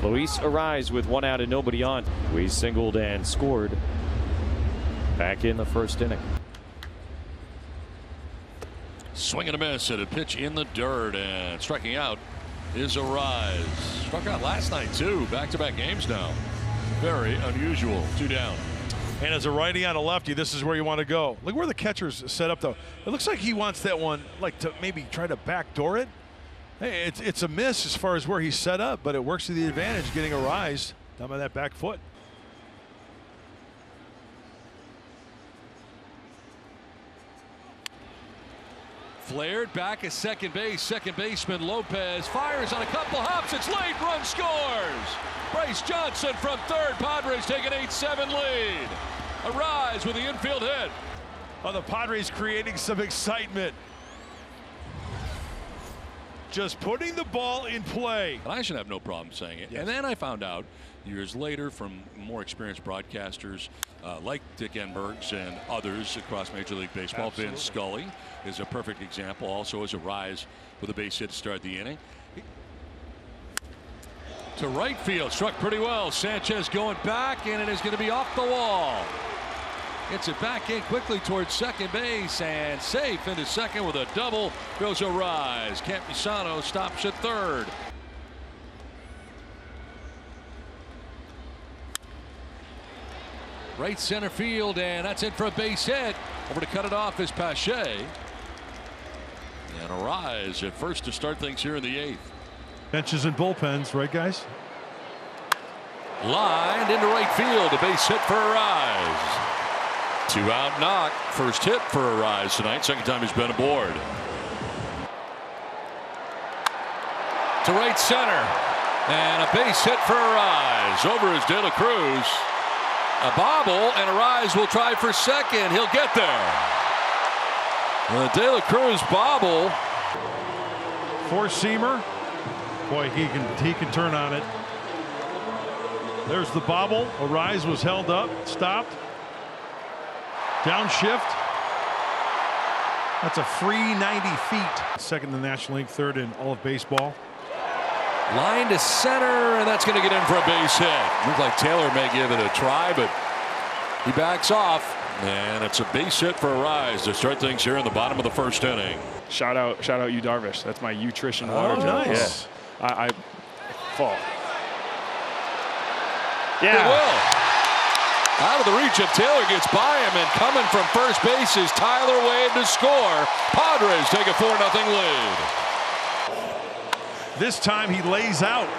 Luis Arraez with 1 out and nobody on. We singled and scored back in the first inning. Swing and a miss at a pitch in the dirt, and striking out is Arraez. Struck out last night too. Back-to-back games now. Very unusual. 2 down. And as a righty on a lefty, this is where you want to go. Look where the catcher's set up, though. It looks like he wants that one, like, to maybe try to backdoor it. Hey, it's a miss as far as where he's set up, but it works to the advantage, getting Arraez down by that back foot. Flared back at second base. Second baseman Lopez fires on a couple hops. It's late. Run scores. Bryce Johnson from third. Padres take an 8-7 lead. Arraez with the infield hit. Oh, the Padres creating some excitement. Just putting the ball in play. And I should have no problem saying it. Yes. And then I found out years later from more experienced broadcasters like Dick Enbergs and others across Major League Baseball. Absolutely. Vince Scully is a perfect example. Also as Arraez with a base hit to start the inning. To right field, struck pretty well. Sanchez going back, and it is going to be off the wall. Gets it back in quickly towards second base, and safe into second with a double goes Arraez. Campusano stops at third. Right center field, and that's it for a base hit. Over to cut it off is Pache. And Arraez at first to start things here in the 8th. Benches and bullpens, right, guys? Lined into right field, a base hit for Arraez. 2-out knock. First hit for Arraez tonight. Second time he's been aboard. To right center. And a base hit for Arraez. Over is De La Cruz. A bobble, and Arraez will try for second. He'll get there. The De La Cruz bobble. Four-seamer. Boy, he can turn on it. There's the bobble. Arraez was held up, stopped. Downshift. That's a free 90 feet. Second in the National League, third in all of baseball. Line to center, and that's going to get in for a base hit. Looks like Taylor may give it a try, but he backs off. And it's a base hit for Arraez to start things here in the bottom of the first inning. Shout out you Darvish. That's my nutrition water drink. Nice. Yeah. I fall. It will. Out of the reach of Taylor, gets by him, and coming from first base is Tyler Wade to score. Padres take a 4-0 lead. This time he lays out.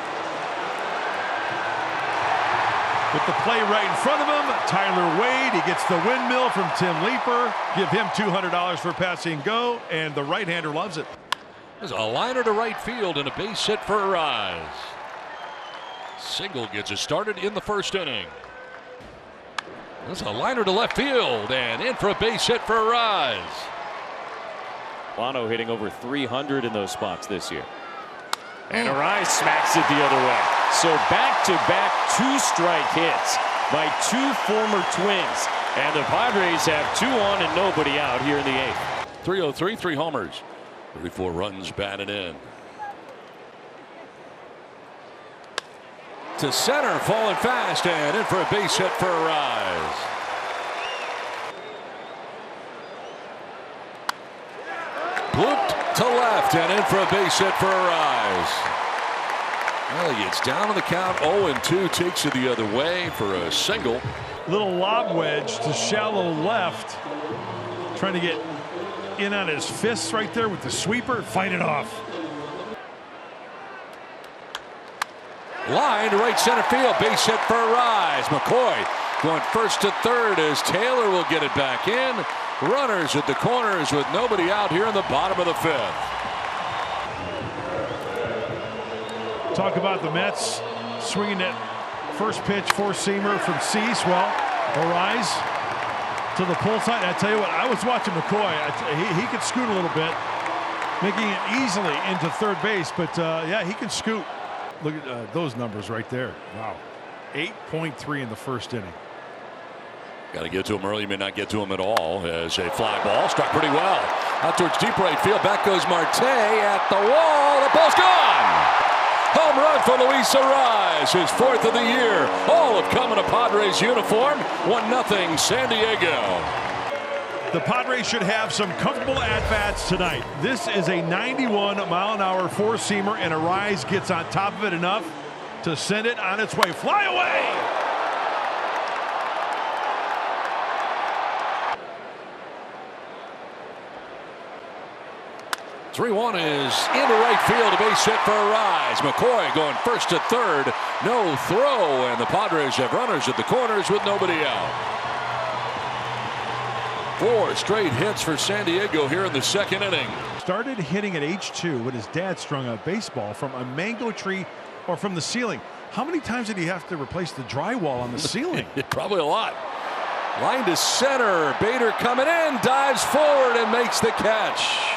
With the play right in front of him, Tyler Wade, he gets the windmill from Tim Leeper. Give him $200 for passing go, and the right-hander loves it. There's a liner to right field and a base hit for Arraez. Single gets it started in the first inning. There's a liner to left field and in for a base hit for Arraez. Bono hitting over 300 in those spots this year. And Arraez smacks it the other way. So back-to-back 2-strike hits by 2 former Twins. And the Padres have 2 on and nobody out here in the 8th. 303, 3 homers. 34 runs batted in. To center, falling fast, and in for a base hit for Arraez. Looped to left, and in for a base hit for Arraez. Well, he gets down on the count, 0-2, takes it the other way for a single. Little lob wedge to shallow left. Trying to get in on his fists right there with the sweeper. Fight it off. Line to right center field, base hit for Arraez. McCoy going first to third as Taylor will get it back in. Runners at the corners with nobody out here in the bottom of the 5th. Talk about the Mets swinging that first pitch, four-seamer from Cease. Well, Arraez to the pull side. I tell you what, I was watching McCoy. He could scoot a little bit, making it easily into third base. But yeah, he can scoot. Look at those numbers right there. Wow, 8.3 in the first inning. Got to get to him early. You may not get to him at all. As a fly ball struck pretty well out towards deep right field. Back goes Marte at the wall. The ball's gone. Home run for Luis Arraez, his 4th of the year. All have come in a Padres uniform. 1-0 San Diego. The Padres should have some comfortable at-bats tonight. This is a 91-mile-an-hour four-seamer, and Arraez gets on top of it enough to send it on its way. Fly away! 3-1 is into right field. A base hit for Arraez. McCoy going first to third. No throw, and the Padres have runners at the corners with nobody out. 4 straight hits for San Diego here in the 2nd inning. Started hitting at age 2 when his dad strung a baseball from a mango tree or from the ceiling. How many times did he have to replace the drywall on the ceiling? Probably a lot. Line to center. Bader coming in, dives forward and makes the catch.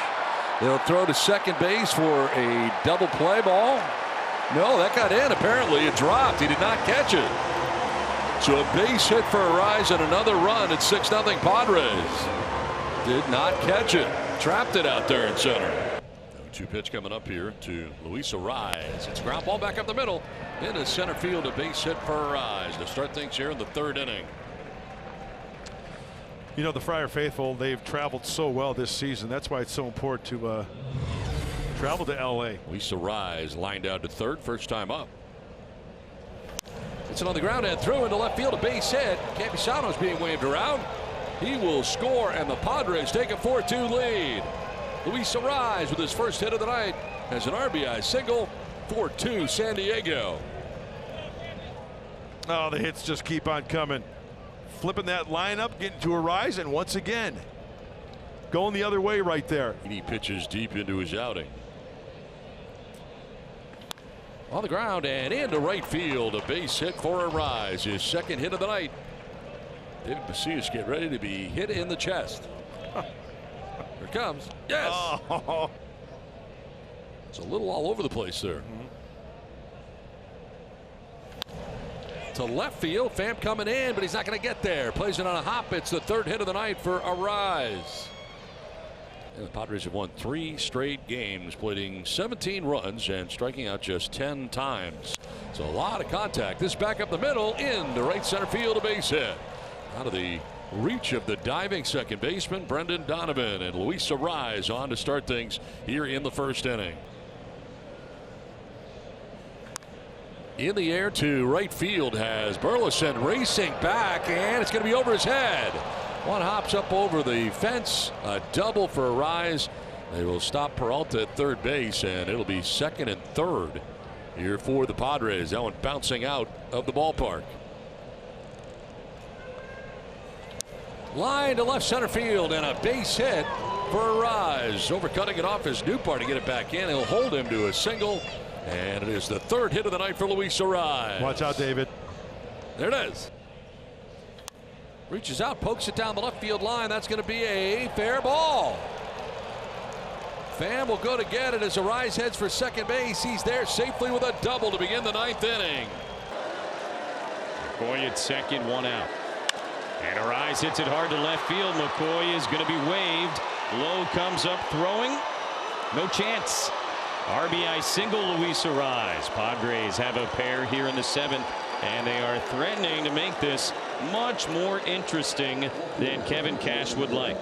They'll throw to second base for a double play ball. No, that got in. Apparently it dropped. He did not catch it. So a base hit for Arraez and another run at 6-0 Padres. Did not catch it. Trapped it out there in center. 2 pitch coming up here to Luis Arraez. It's ground ball back up the middle. Into center field, a base hit for Arraez to start things here in the 3rd inning. You know, the Friar Faithful, they've traveled so well this season. That's why it's so important to travel to L.A. Luis Arraez lined out to third, first time up. It's another ground and through into left field, a base hit. Campisano's being waved around. He will score, and the Padres take a 4-2 lead. Luis Arraez with his first hit of the night has an RBI single. 4-2 San Diego. Oh, the hits just keep on coming. Flipping that lineup, getting to Arraez, and once again going the other way right there. He pitches deep into his outing. On the ground and into right field, a base hit for Arraez, his 2nd hit of the night. David Macias get ready to be hit in the chest. Here it comes. Yes. Oh. It's a little all over the place there. To left field, Pham coming in, but he's not going to get there. Plays it on a hop. It's the 3rd hit of the night for Arraez. And the Padres have won 3 straight games, playing 17 runs and striking out just 10 times. It's a lot of contact. This back up the middle into right center field, a base hit. Out of the reach of the diving second baseman, Brendan Donovan, and Luis Arraez on to start things here in the 1st inning. In the air to right field has Burleson racing back, and it's going to be over his head. One hops up over the fence. A double for Arraez. They will stop Peralta at third base, and it'll be 2nd and 3rd here for the Padres. That one bouncing out of the ballpark. Line to left center field, and a base hit for Arraez. Overcutting it off his new part to get it back in. He'll hold him to a single. And it is the 3rd hit of the night for Luis Arraez. Watch out, David. There it is. Reaches out, pokes it down the left field line. That's going to be a fair ball. Pham will go to get it as Arraez heads for second base. He's there safely with a double to begin the 9th inning. McCoy at second, 1 out. And Arraez hits it hard to left field. McCoy is going to be waved. Lowe comes up throwing. No chance. RBI single, Luis Arraez. Padres have a pair here in the 7th, and they are threatening to make this much more interesting than Kevin Cash would like.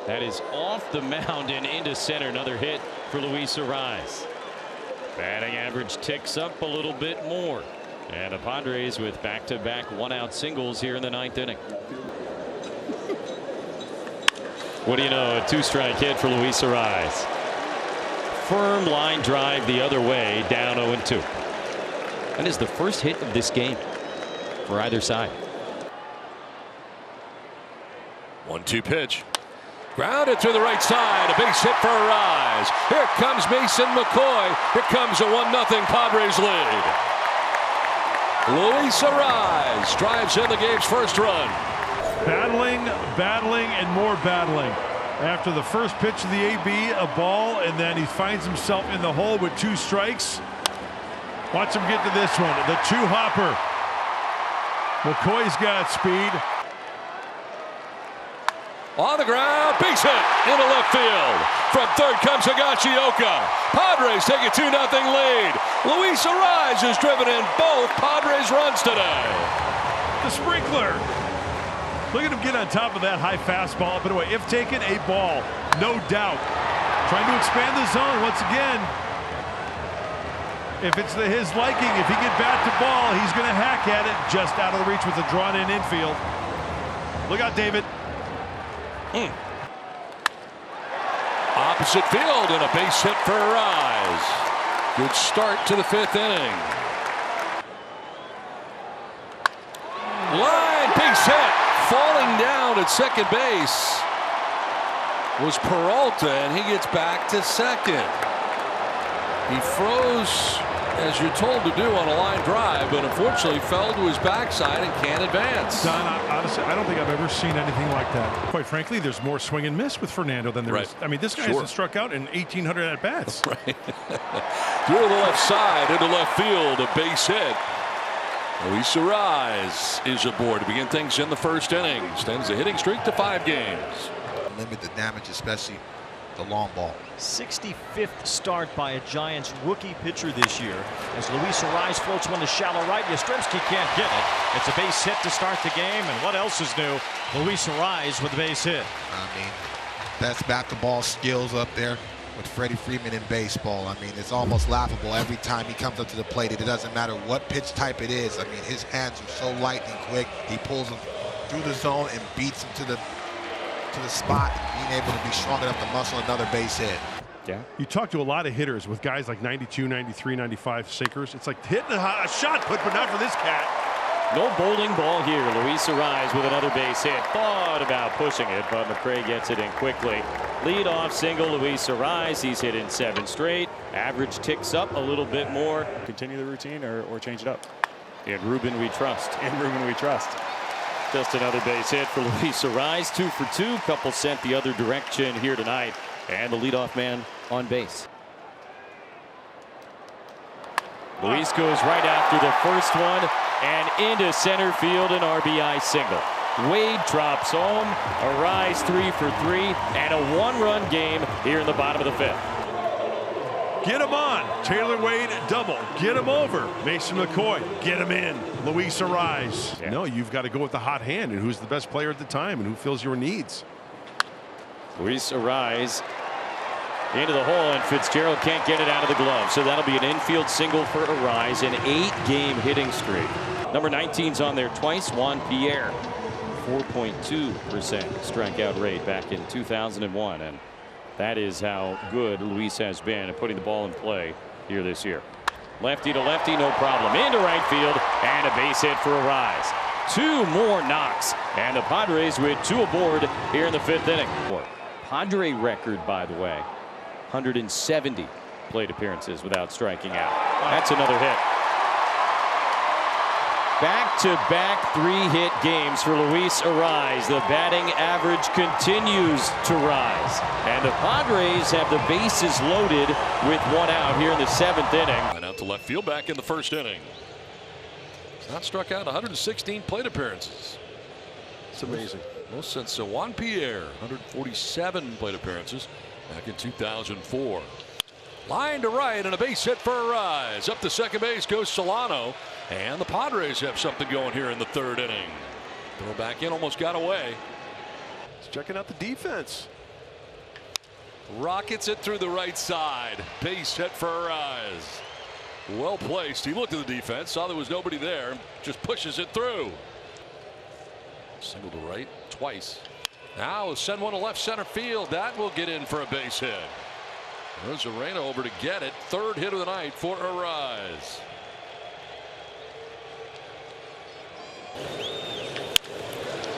That is off the mound and into center. Another hit for Luis Arraez. Batting average ticks up a little bit more, and the Padres with back-to-back 1-out singles here in the 9th inning. What do you know, a 2-strike hit for Luis Arraez. Firm line drive the other way, down 0-2. That is the first hit of this game for either side. 1-2 pitch. Grounded to the right side, a base hit for Arraez. Here comes Mason McCoy. Here comes a 1-0 Padres lead. Luis Arraez drives in the game's first run. Battling, and more battling. After the first pitch of the AB, a ball, and then he finds himself in the hole with 2 strikes. Watch him get to this one. The 2-hopper. McCoy's got speed. On the ground, base hit into left field. From third comes Higashioka. Padres take a 2-0 lead. Luis Arraez has driven in both Padres runs today. The sprinkler. Look at him get on top of that high fastball. But anyway, if taken, a ball, no doubt. Trying to expand the zone once again. If it's to his liking, if he get bat to ball, he's going to hack at it just out of the reach with a drawn-in infield. Look out, David. Opposite field and a base hit for Arraez. Good start to the 5th inning. Line base hit. Falling down at second base was Peralta, and he gets back to second. He froze, as you're told to do on a line drive, but unfortunately fell to his backside and can't advance. Don, honestly, I don't think I've ever seen anything like that. Quite frankly, there's more swing and miss with Fernando than there is. I mean, this guy hasn't struck out in 1,800 at-bats. Right. Through the left side, into left field, a base hit. Luis Arraez is aboard to begin things in the 1st inning. Extends the hitting streak to 5 games. Limit the damage, especially the long ball. 65th start by a Giants rookie pitcher this year. As Luis Arraez floats one to shallow right, Yastrzemski can't get it. It's a base hit to start the game, and what else is new? Luis Arraez with a base hit. I mean, best bat-to-ball skills up there with Freddie Freeman in baseball. I mean, it's almost laughable every time he comes up to the plate. It doesn't matter what pitch type it is. I mean, his hands are so lightning quick. He pulls them through the zone and beats them to the spot, being able to be strong enough to muscle another base hit. Yeah. You talk to a lot of hitters with guys like 92, 93, 95 sinkers. It's like hitting a shot put, but not for this cat. No bowling ball here. Luis Arraez with another base hit. Thought about pushing it, but McRae gets it in quickly. Lead-off single, Luis Arraez. He's hit in 7 straight. Average ticks up a little bit more. Continue the routine or change it up. In Ruben we trust. In Ruben we trust. Just another base hit for Luis Arraez. 2 for 2. Couple sent the other direction here tonight. And the leadoff man on base. Luis goes right after the first one and into center field, an RBI single. Wade drops home. Arraez 3 for 3 and a 1-run game here in the bottom of the 5th. Get him on. Taylor Wade double. Get him over. Mason McCoy. Get him in. Luis Arraez. Yeah. No, you've got to go with the hot hand and who's the best player at the time and who fills your needs. Luis Arraez into the hole, and Fitzgerald can't get it out of the glove. So that'll be an infield single for Arraez, an 8-game hitting streak. Number 19's on there twice. Juan Pierre, 4.2% strikeout rate back in 2001. And that is how good Luis has been at putting the ball in play here this year. Lefty to lefty, no problem. Into right field, and a base hit for Arraez. 2 more knocks, and the Padres with 2 aboard here in the 5th inning. Padre record, by the way, 170 plate appearances without striking out. That's another hit. Back-to-back 3-hit games for Luis Arraez. The batting average continues to rise. And the Padres have the bases loaded with 1 out here in the 7th inning. And out to left field back in the 1st inning. He's not struck out 116 plate appearances. It's amazing. Most since Juan Pierre, 147 plate appearances back in 2004. Line to right and a base hit for Arraez. Up to second base goes Solano. And the Padres have something going here in the 3rd inning. Throw back in, almost got away. He's checking out the defense. Rockets it through the right side. Base hit for Arraez. Well placed. He looked at the defense, saw there was nobody there, just pushes it through. Single to right twice. Now send one to left center field. That will get in for a base hit. There's Arena over to get it. 3rd hit of the night for Arraez.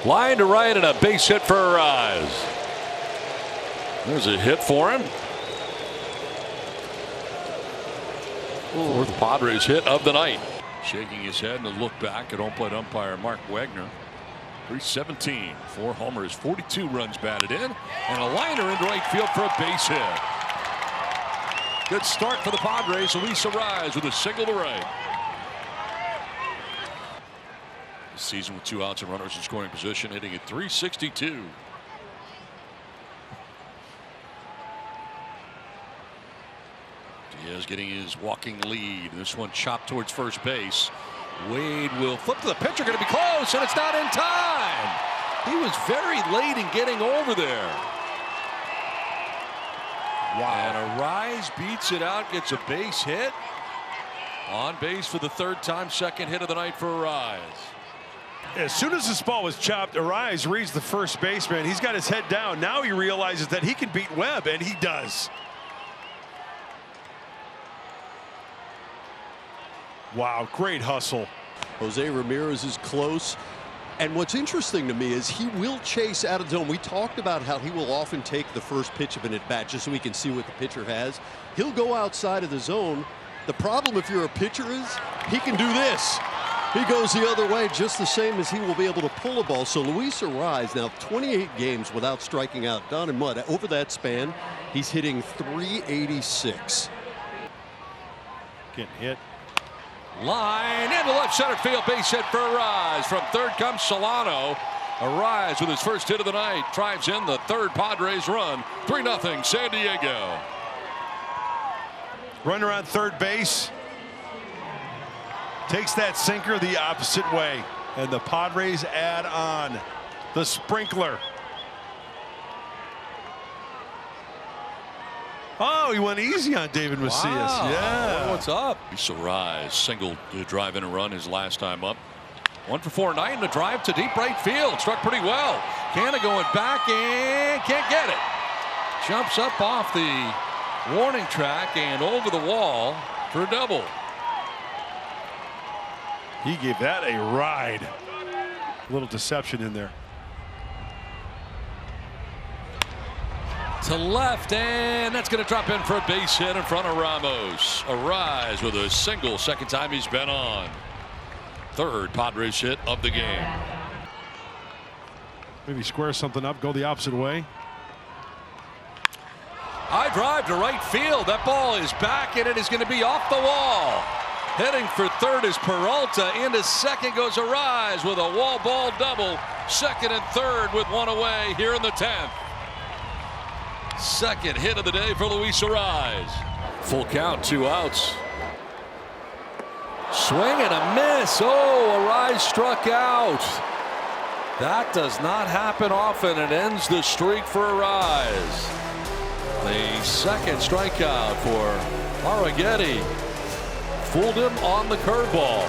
Line to right and a base hit for Arraez. There's a hit for him. 4th Padres hit of the night. Shaking his head and a look back at home plate umpire Mark Wagner. 317, 4 homers, 42 runs batted in, and a liner into right field for a base hit. Good start for the Padres. Luis Arraez with a single to right. This season with 2 outs and runners in scoring position, hitting at 362. He is getting his walking lead. This one chopped towards first base. Wade will flip to the pitcher, going to be close, and it's not in time. He was very late in getting over there. Wow. And Arraez beats it out, gets a base hit. On base for the third time, second hit of the night for Arraez. As soon as this ball was chopped, Arraez reads the first baseman. He's got his head down. Now he realizes that he can beat Webb, and he does. Wow, great hustle. Jose Ramirez is close. And what's interesting to me is he will chase out of zone. We talked about how he will often take the first pitch of an at-bat just so we can see what the pitcher has. He'll go outside of the zone. The problem if you're a pitcher is he can do this. He goes the other way just the same as he will be able to pull a ball. So Luis Arraez now 28 games without striking out. Don and Mud, over that span, he's hitting .386. Getting hit. Line into left center field, base hit for Arraez. From third comes Solano. Arraez with his first hit of the night drives in the third Padres run. 3-0 San Diego. Runner on third base. Takes that sinker the opposite way. And the Padres add on the sprinkler. Oh, he went easy on David Macias. Wow. Yeah. What's up? Arraez single to drive in a run his last time up. 1 for 4 tonight, and a drive to deep right field. Struck pretty well. Canna going back and can't get it. Jumps up off the warning track and over the wall for a double. He gave that a ride. A little deception in there. To left, and that's going to drop in for a base hit in front of Ramos. Arraez with a single, second time he's been on. Third Padres hit of the game. Maybe square something up, go the opposite way. High drive to right field. That ball is back, and it is going to be off the wall. Heading for third is Peralta. Into second goes Arraez with a wall ball double. Second and third with one away here in the 10th. Second hit of the day for Luis Arraez. Full count, 2 outs. Swing and a miss. Oh, Arraez struck out. That does not happen often. It ends the streak for Arraez. The second strikeout for Arraez. Fooled him on the curveball.